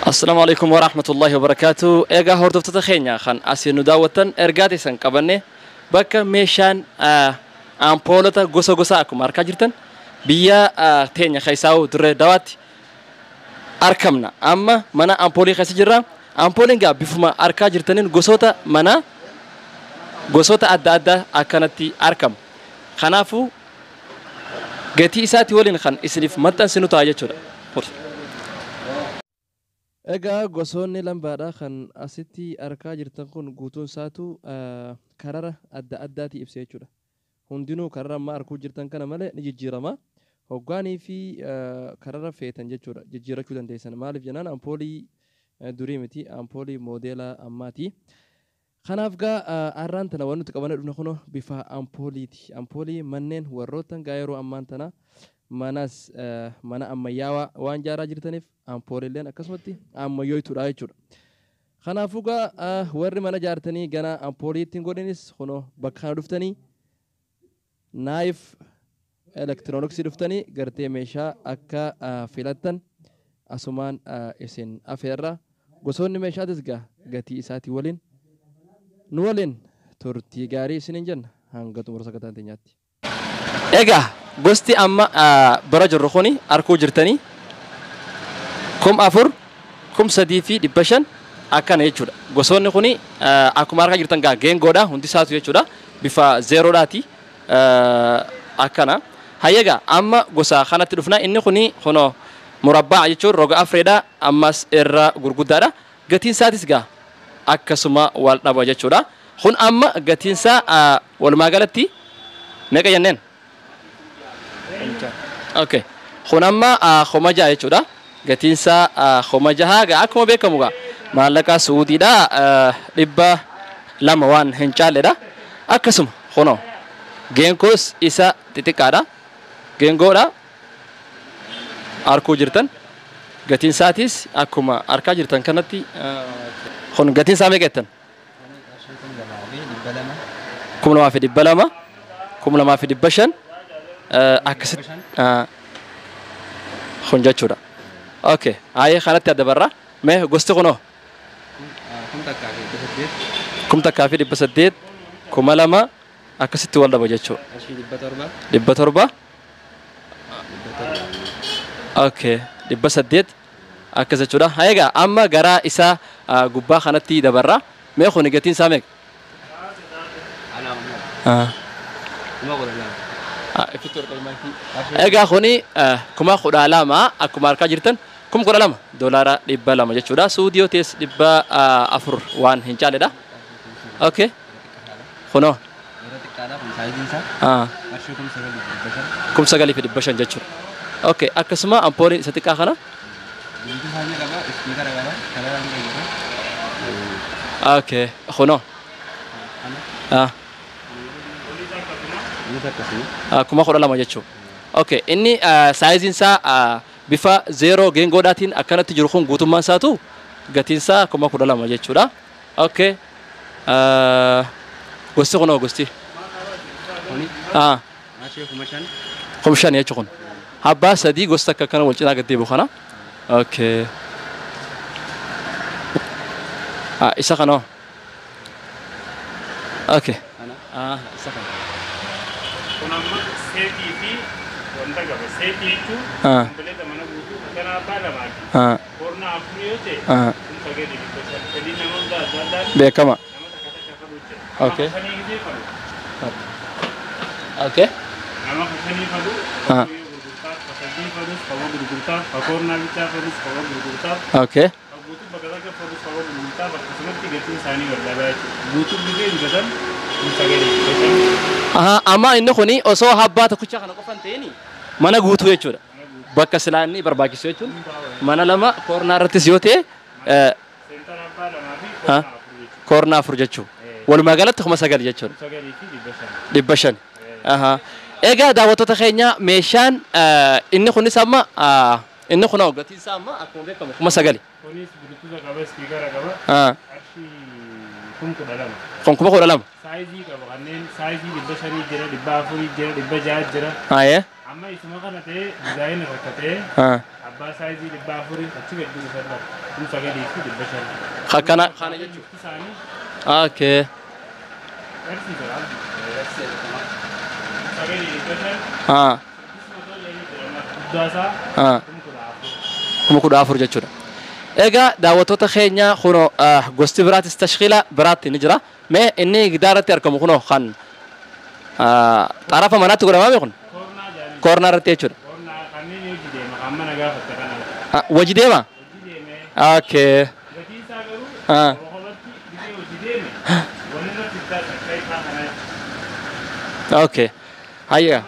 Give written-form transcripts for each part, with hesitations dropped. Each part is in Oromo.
السلام عليكم ورحمة الله وبركاته. إيجا هردفت تخينيا خان أسينو داوتن إرجاتي سن قبني بك ميشان أمبولتا غوسا غوسا أكو ماركا جرتن بيا تينيا خيساو در دوات أركمنا أما منا أمبولي خيس جرا أمبولينجا بفما أركا جرتنين غوسوتا منا غوسوتا أدا أدا أكنتي أركم خنافو جتي إساتي ولين خان إسليف متى سنو تاجي شورا Egaa gosoonni lambaadha kan asitti argaa jirtan kun guutuun isaatu karara adda addaati ibsa jechuudha. Hundinuu karara amma arguu jirtan kana malee ni jijjiirama. Hoggaanii fi karara feetan jechuudha. Jijjiirachuu dandeessan. Maaliif jennaan ampoolii durii miti ampoolii moodeela ammaati. Kanaaf gaa arraan tana waan nuti qabannee dhufne kun bifa ampooliiti. Ampoolii manneen warroottan gaa yeroo ammaan tana manas mana ammayyaawaa waan jaaraa jirtaniif ampooliileen akkasumatti ammayyoituudha jechuudha. Kanaafuu gaa warri mana jaartanii gana ampooliitiin godhanis kunoo bakka kana dhuftanii naayif elektirooniksii dhuftanii gartee meeshaa akka filattan asumaan isin afeerra gosoonni meeshaatis gaa gatii isaatii waliin nu waliin turtii gaarii isiniin jenna hanga xumura sagantaa teenyaatti. Egaa gosti amma bara jirru kuni arkuu jirtanii kum afur kum sadii fi dhibba shan akkana jechuudha. Gosoonni kuni akkuma argaa jirtan gaa geengoodha hundi isaatu jechuudha. Bifa zeeroodhaati akkana. Hayyagaa amma gosa kanatti dhufna inni kuni kuno murabbaa jechuun roga afreedha ammas irra gurguddaadha. Gatiin isaatis gaa akkasuma wal dhaba jechuudha. Kun amma gatiin isaa walumaa galatti meeqa jenneen? Okay. Khunamma khomaja jechuudha. Gatinsa khomaja ga akkuma beekamu ga maallaqa Suudiidha dhibba lama waan hin caalledha. Akkasuma kuno geengoos isa xixiqqaadha. Geengoodha arkuu jirtan gatinsaatis akkuma arkaa jirtan kanatti kun gatinsaa meeqa jettan? 2,200 2,500 akkasit kun jechuudha. Okay. Ayee kanatti adda barra mee gosti kunoo kum takkaa fi 800 2,000 akkasitti wal dhaba jechuudha. 700 okay 800 akkas jechuudha. Hayegaa amma garaa isaa gubbaa kanatti dabarra mee kun gatiin isaa meeqa? Egaa kuni kuma kudha lama akkuma argaa jirtan kuma kudha lama doolaara dhibba lama jechuudha. Suudiyoo tees dhibba afur waan hin caalledha. Okay. Kunoo. Kum sagalii fi dhibba shan jechuudha. Okay. Akkasuma ampooliin isa xiqqaa kana. Okay. Kunoo. Kuma kudha lama jechuudha. Okay. Inni saayiziin isaa bifa zeeroo geengoodhaatiin akkanatti jiru kun guutummaan isaatu gatiin isaa kuma kudha lama jechuudha. Okay. Gosti kunoo gosti. Kuma shan jechuudha kun. Abbaa sadii gosta akka kana wal cinaa gaddeebi'u kana. Okay. Isa kanoo. Okay. Isa kana. Kunamma seetii fi wanta qaba. Seetii jechuun kompileeta mana guutuu kan abbaa lamaati. Korna afurii yoo ta'e kun sagalii dhibba shan. Sadii nama hundaa adda addaa beekama. Nama takka takka faduu jira. Okay. Nama kashanii gisee faduu. Okay. Nama kashanii faduu. Fakkii gurgurtaaf, fasadii faduus, fawwa gurgurtaaf, fakornaa bichaa faduus, fawwa gurgurtaaf. Okay. Guutuu bakka takka faduus, fawwa gurgurtaaf akkasumatti gatiin isaanii wal dhabaa jechuudha. Guutuu gisee hin gatan kun sagalii dhibba shan. Amma inni kuni osoo habbaa tokkicha kana qofan ta'ini mana guutuu jechuudha. Bakka silaanni barbaachisu jechuun mana lama koornaa irrattis yoo ta'e koornaa afur jechuudha. Walumaa galatti kuma sagal jechuudha. Dhibba shan. Egaa daawwattoota keenya meeshaan inni kunis amma inni kun gatiin isaa amma akkuma beekamu kuma sagali. Kunis bulutuusa qaba ispiikara qaba. Kun kuma kudha lama. Saayizii qaba kanneen saayizii dhibba shanii jira dhibba afurii jira dhibba jaha jira. amma isuma kana ta'e dizaayini rakkatee abbaa saayizii 400 achi gadi dhufeerra kun sagalii fi 500 kana jechuudha isaanii okay garsiisa sagalii 500 kuma kudha afur jechuudha egaa daawwattoota keenya kuno gosti biraatis tashkiila biraatti ni jira mee inni gidaaratti argamu kuno kan xarafa manaatti godhamame kun koornaa irratti jechuudha wajji deema okay okay hayya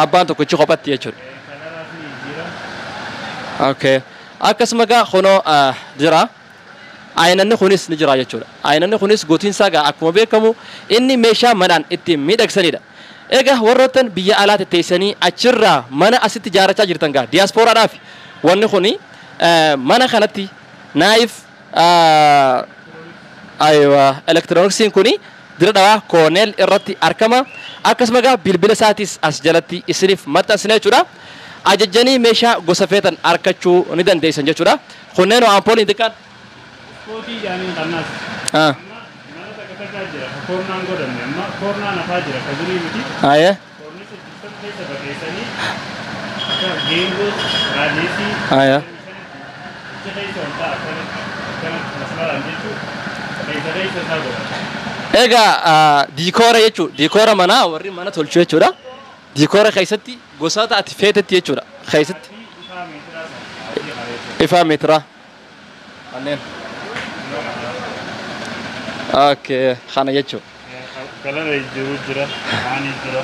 abbaan tokkichi qophatti jechuudha okay akkasuma gaa kuno jira aynanni kunis ni jira jechuudha aynanni kunis gootiinsaa gaa akkuma beekamu inni meeshaa manaan itti miidhagsanidha egaa warroottan biyya alaatti teessanii achirraa mana asitti ijaarrachaa jirtan gaa diiyaaspooraadhaaf wanni kuni mana kanatti naayif aywa elektirooniksiin kuni dira dhawaa kooneel irratti argama akkasuma gaa bilbila isaatis as jalatti isiniif maxxansine jechuudha ajajjanii meeshaa gosa feetan argachuu ni dandeessan jechuudha kunneen ampooliin xiqqaan Koti yani kanas. Mana tak kata aja. Korna anggodan, mak korna apa aja. Kajuri mesti. Ya. Korna sistem ni sebagai seni. Ada game rajisi. Ya. Jadi contoh, kan masalah lanjut tu. Jadi sesuatu. Ega dikora jechuudha dikora mana warri mana tolchuu jechuudha dikora keessatti gosoota ati feetetti jechuudha keessatti ifa meetira anneen okay kana jechuudha kalara jira ani jira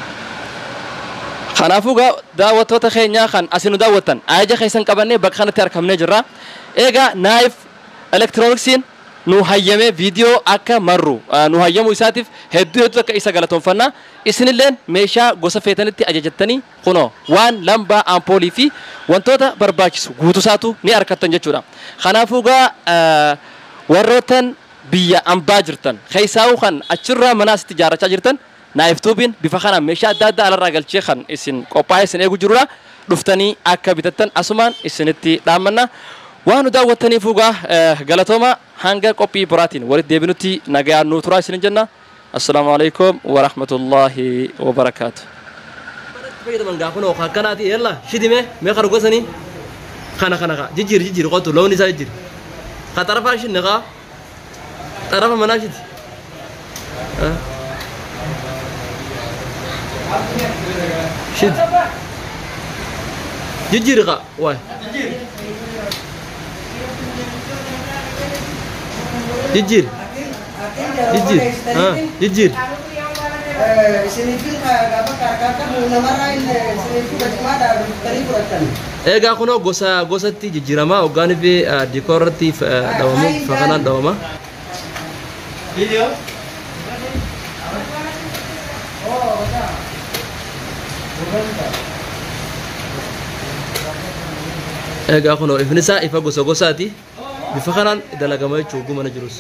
kanaafuu daawwattoota keenyaa kan asinu daawwattan ajaja keessan qabannee bakka kanatti argamnee jirra egaa naayif elektirooniksiin nu hayyame viidiyoo akka marru nu hayyamu isaatiif hedduu akka isa galatoonfannaa isinilleen meeshaa gosa feetanitti ajajattanii kuno waan lambaa ampoolii fi wantoota barbaachisu guutusaatu ni argattan jechuudha kanaafuu warrootan biyya ambaa jirtan keessaa kan achirraa mana asitti ijaarrachaa jirtan naayif tuubiin bifa kana meeshaa adda addaa alarraa galchee kan isin qophaa'ee isin eegu jirudha dhuftanii akka bitattan asumaan isinitti dhaammanna waan nu daawwattaniif galatooma hanga qophii biraatiin walitti deebinutti nagaan nu turaa isin jenna assalaamu alaykum wa rahmatullahi wa barakaatuh fayyadaman gaafunoo akkanaati yalla shidime mee qargosanii kana jijjiir qotu loon isaa jijjiir ka xarafaa shinne kaa xarafa manaa shiti shid jijjiir kaa waay jijjiir jijjiir egaa kunoo gosatti jijjiiramaa hoggaan fi dikoorratti dhawamu fakanaan dhawama egaa kunoo ifni isaa ifa gosaati bifa kanaan dalagama jechuudha mana jirus.